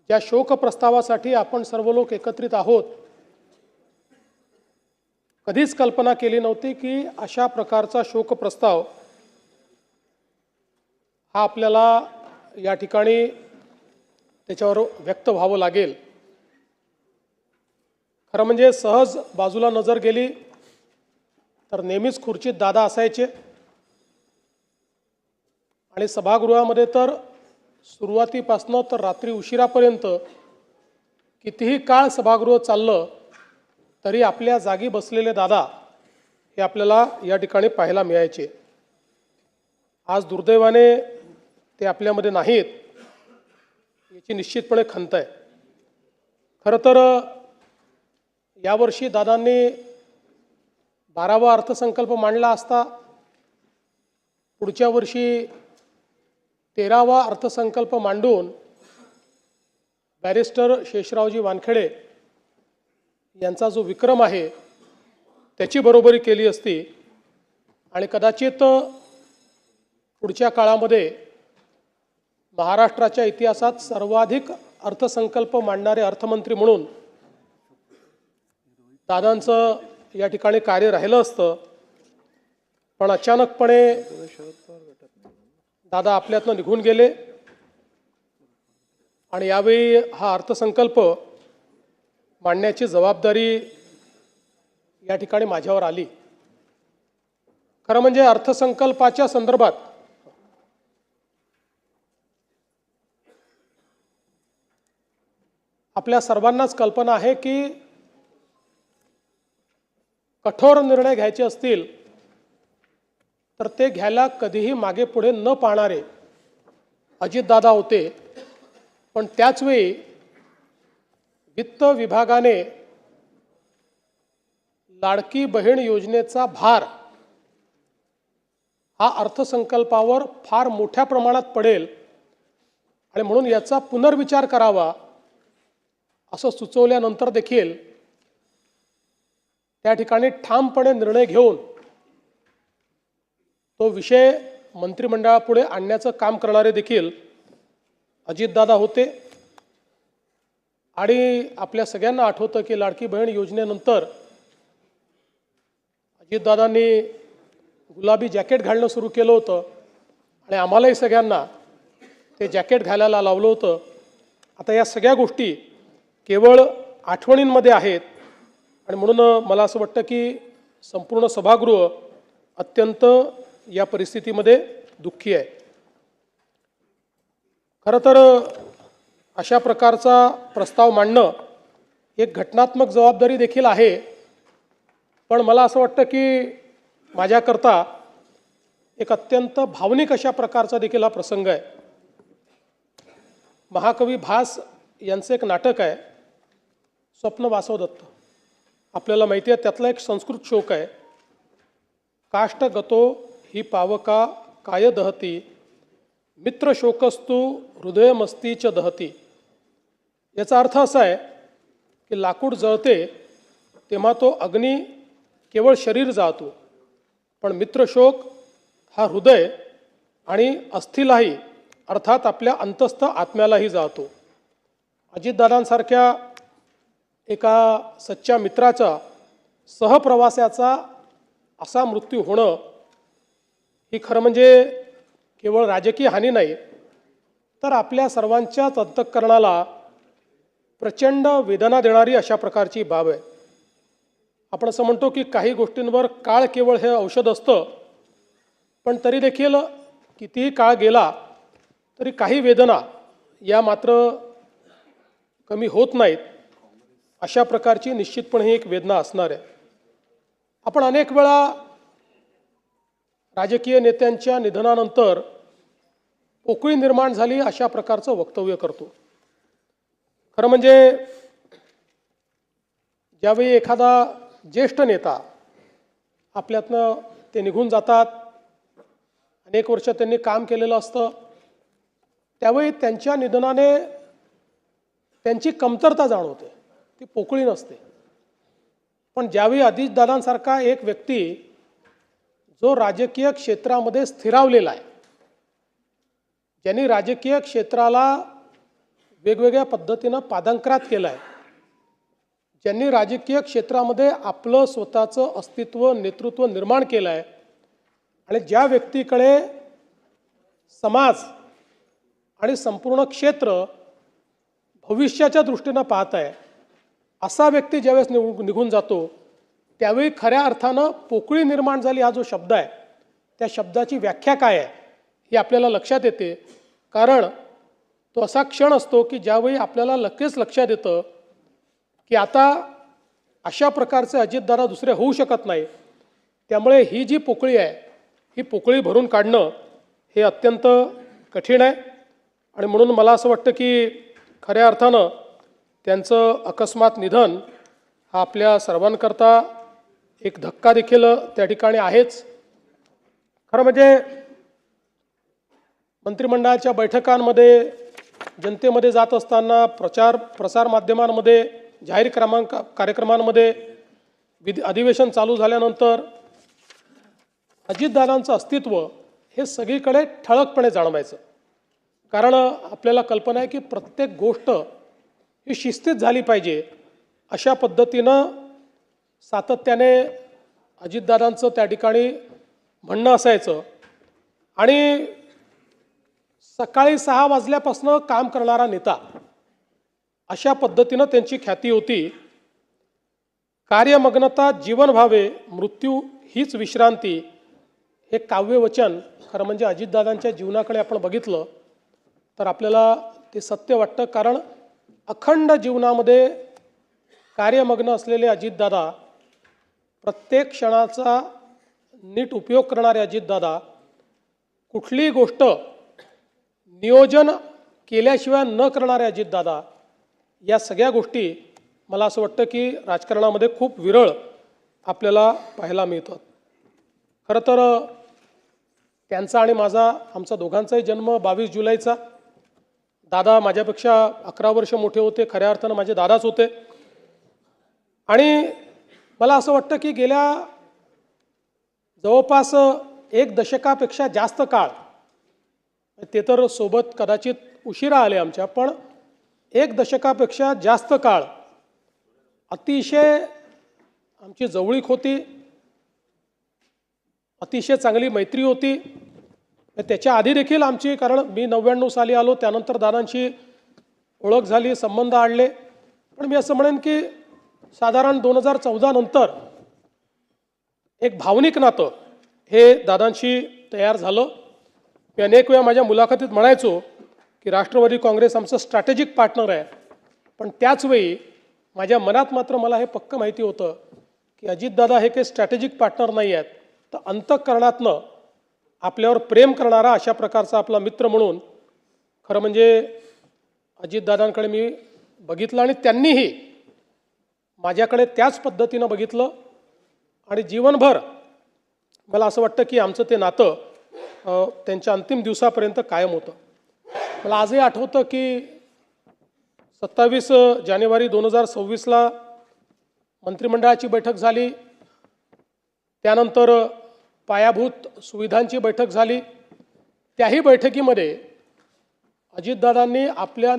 ज्या शोक प्रस्तावासाठी आपण सर्व लोक एकत्रित आहोत, कधीच कल्पना केली नव्हती की अशा प्रकारचा शोक प्रस्ताव हा आपल्याला या ठिकाणी त्याच्यावर व्यक्त व्हावं लागेल। खरं म्हणजे सहज बाजूला नजर गेली तर नेहमीच खुर्चीत दादा असायचे आणि सभागृहामध्ये तर सुरुवातीपासून तर रात्री उशिरापर्यंत कितीही काळ सभागृह चाललं तरी आपल्या जागी बसलेले दादा हे आपल्याला या ठिकाणी पाहायला मिळायचे। आज दुर्दैवाने ते आपल्यामध्ये नाहीत, याची निश्चितपणे खंत आहे। खरं तर यावर्षी दादांनी 12वा अर्थसंकल्प मांडला असता, पुढच्या वर्षी 13वा अर्थसंकल्प मांडून बॅरिस्टर शेषरावजी वानखेडे यांचा जो विक्रम आहे त्याची बरोबरी केली असती आणि कदाचित पुढच्या काळामध्ये महाराष्ट्राच्या इतिहासात सर्वाधिक अर्थसंकल्प मांडणारे अर्थमंत्री म्हणून दादांचं या ठिकाणी कार्य राहिलं असतं। पण अचानकपणे दादा आपल्यातनं निघून गेले आणि यावेळी हा अर्थसंकल्प मांडण्याची जबाबदारी या ठिकाणी माझ्यावर आली। खरं म्हणजे अर्थसंकल्पाच्या संदर्भात आपल्या सर्वांनाच कल्पना आहे की कठोर निर्णय घ्यायचे असतील तर ते घ्यायला कधीही मागे पुढे न पाहणारे अजितदादा होते। पण त्याचवेळी वित्त विभागाने लाडकी बहीण योजनेचा भार हा अर्थसंकल्पावर फार मोठ्या प्रमाणात पडेल आणि म्हणून याचा पुनर्विचार करावा असं सुचवल्यानंतर देखील त्या ठिकाणी ठामपणे निर्णय घेऊन तो विषय मंत्रिमंडळापुढे आणण्याचं काम करणारे देखील अजितदादा होते। आणि आपल्या सगळ्यांना आठवतं की लाडकी बहीण योजनेनंतर अजितदादांनी गुलाबी जॅकेट घालणं सुरू केलं होतं आणि आम्हालाही सगळ्यांना ते जॅकेट घालायला लावलं होतं। आता या सगळ्या गोष्टी केवळ आठवणींमध्ये आहेत आणि म्हणून मला असं वाटतं की संपूर्ण सभागृह अत्यंत या परिस्थितीमध्ये दुःखी आहे। खरं तर अशा प्रकारचा प्रस्ताव मांडणं एक घटनात्मक जबाबदारी देखील आहे, पण मला असं वाटतं की माझ्याकरता एक अत्यंत भावनिक अशा प्रकारचा देखील हा प्रसंग आहे। महाकवी भास यांचं एक नाटक आहे स्वप्न वासवदत्त, आपल्याला माहिती आहे त्यातला एक संस्कृत श्लोक आहे, काष्ट गतो ही पावका काय दहती मित्र शोकस्तु हृदयमस्तीच दहती। याचा अर्थ असा आहे की लाकूड जळते तेव्हा तो अग्नी केवळ शरीर जाळतो, पण मित्रशोक हा हृदय आणि अस्थिलाही अर्थात आपल्या अंतस्थ आत्म्यालाही जाळतो। अजितदादांसारख्या एका सच्च्या मित्राचा सहप्रवासाचा असा मृत्यू होणं ही खरं म्हणजे केवळ राजकीय हानी नाही तर आपल्या सर्वांच्याच अंतःकरणाला प्रचंड वेदना देणारी अशा प्रकारची बाब आहे। आपण असं म्हणतो की काही गोष्टींवर काळ केवळ हे औषध असतं, पण तरी देखील कितीही काळ गेला तरी काही वेदना या मात्र कमी होत नाहीत। अशा प्रकारची निश्चितपणे ही एक वेदना असणार आहे। आपण अनेक वेळा राजकीय नेत्यांच्या निधनानंतर पोकळी निर्माण झाली अशा प्रकारचं वक्तव्य करतो। खरं म्हणजे ज्यावेळी एखादा ज्येष्ठ नेता आपल्यातनं ते निघून जातात, अनेक वर्ष त्यांनी काम केलेलं असतं, त्यावेळी त्यांच्या निधनाने त्यांची कमतरता जाणवते, ती पोकळी नसते। पण ज्यावेळी अजितदादांसारखा एक व्यक्ती जो राजकीय क्षेत्रामध्ये स्थिरावलेला आहे, ज्यांनी राजकीय क्षेत्राला वेगवेगळ्या पद्धतीनं पादांक्रात केला आहे, ज्यांनी राजकीय क्षेत्रामध्ये आपलं स्वतःचं अस्तित्व नेतृत्व निर्माण केलं आहे आणि ज्या व्यक्तीकडे समाज आणि संपूर्ण क्षेत्र भविष्याच्या दृष्टीनं पाहत आहे, असा व्यक्ती ज्यावेळेस निघून जातो त्यावेळी खऱ्या अर्थानं पोकळी निर्माण झाली हा जो शब्द आहे, त्या शब्दाची व्याख्या काय आहे ही आपल्याला लक्षात येते. कारण तो असा क्षण असतो की ज्यावेळी आपल्याला लगेच लक्षात येतं की आता अशा प्रकारचे अजितदादा दुसरे होऊ शकत नाही. त्यामुळे ही जी पोकळी आहे ही पोकळी भरून काढणं हे अत्यंत कठीण आहे आणि म्हणून मला असं वाटतं की खऱ्या अर्थानं त्यांचं अकस्मात निधन हा आपल्या सर्वांकरता एक धक्का देखील त्या ठिकाणी आहेच. खरं म्हणजे मंत्रिमंडळाच्या बैठकांमध्ये, जनतेमध्ये जात असताना, प्रसार माध्यमांमध्ये, जाहीर कार्यक्रमांमध्ये, अधिवेशन चालू झाल्यानंतर अजितदादांचं अस्तित्व हे सगळीकडे ठळकपणे जाणवायचं. कारण आपल्याला कल्पना आहे की प्रत्येक गोष्ट ही शिस्तीत झाली पाहिजे अशा पद्धतीनं सातत्याने अजितदादांचं त्या ठिकाणी म्हणणं असायचं. आणि सकाळी 6 वाजल्यापासून काम करणारा नेता अशा पद्धतीनं त्यांची ख्याती होती. कार्यमग्नता जीवन व्हावे, मृत्यू हीच विश्रांती हे काव्यवचन खरं म्हणजे अजितदादांच्या जीवनाकडे आपण बघितलं तर आपल्याला ते सत्य वाटतं. कारण अखंड जीवनामध्ये कार्यमग्न असलेले अजितदादा, प्रत्येक क्षणाचा नीट उपयोग करणारे अजितदादा, कुठलीही गोष्ट नियोजन केल्याशिवाय न करणारे अजितदादा, या सगळ्या गोष्टी मला असं वाटतं की राजकारणामध्ये खूप विरळ आपल्याला पाहायला मिळतात. खरं तर त्यांचा आणि आमचा दोघांचाही जन्म 22 जुलैचा. दादा माझ्यापेक्षा 11 वर्ष मोठे होते, खऱ्या अर्थानं माझे दादाच होते. आणि मला असं वाटतं की गेल्या जवळपास 1 दशकापेक्षा जास्त काळ, ते तर सोबत कदाचित उशिरा आले आमच्या, पण 1 दशकापेक्षा जास्त काळ अतिशय आमची जवळीक होती, अतिशय चांगली मैत्री होती. त्याच्या आधी देखील आमची, कारण मी 99 साली आलो, त्यानंतर दादांची ओळख झाली, संबंध आणले. पण मी असं म्हणेन की साधारण 2014 नंतर एक भावनिक नातं हे दादांशी तयार झालं. मी अनेक वेळा माझ्या मुलाखतीत म्हणायचो की राष्ट्रवादी काँग्रेस आमचं स्ट्रॅटेजिक पार्टनर आहे. पण त्याचवेळी माझ्या मनात मात्र मला हे पक्कं माहिती होतं की अजितदादा हे काही स्ट्रॅटेजिक पार्टनर नाही आहेत, तर अंतःकरणातनं आपल्यावर प्रेम करणारा अशा प्रकारचा आपला मित्र म्हणून खरं म्हणजे अजितदादांकडे मी बघितलं आणि त्यांनीही माझ्याकडे त्याच पद्धतीनं बघितलं. आणि जीवनभर मला असं वाटतं की आमचं ते नातं त्यांच्या अंतिम दिवसापर्यंत कायम होतं. मला आजही आठवतं की 27 जानेवारी 2026ला मंत्रिमंडळाची बैठक झाली, त्यानंतर पायाभूत सुविधांची बैठक झाली. त्याही बैठकीमध्ये अजितदादांनी आपल्या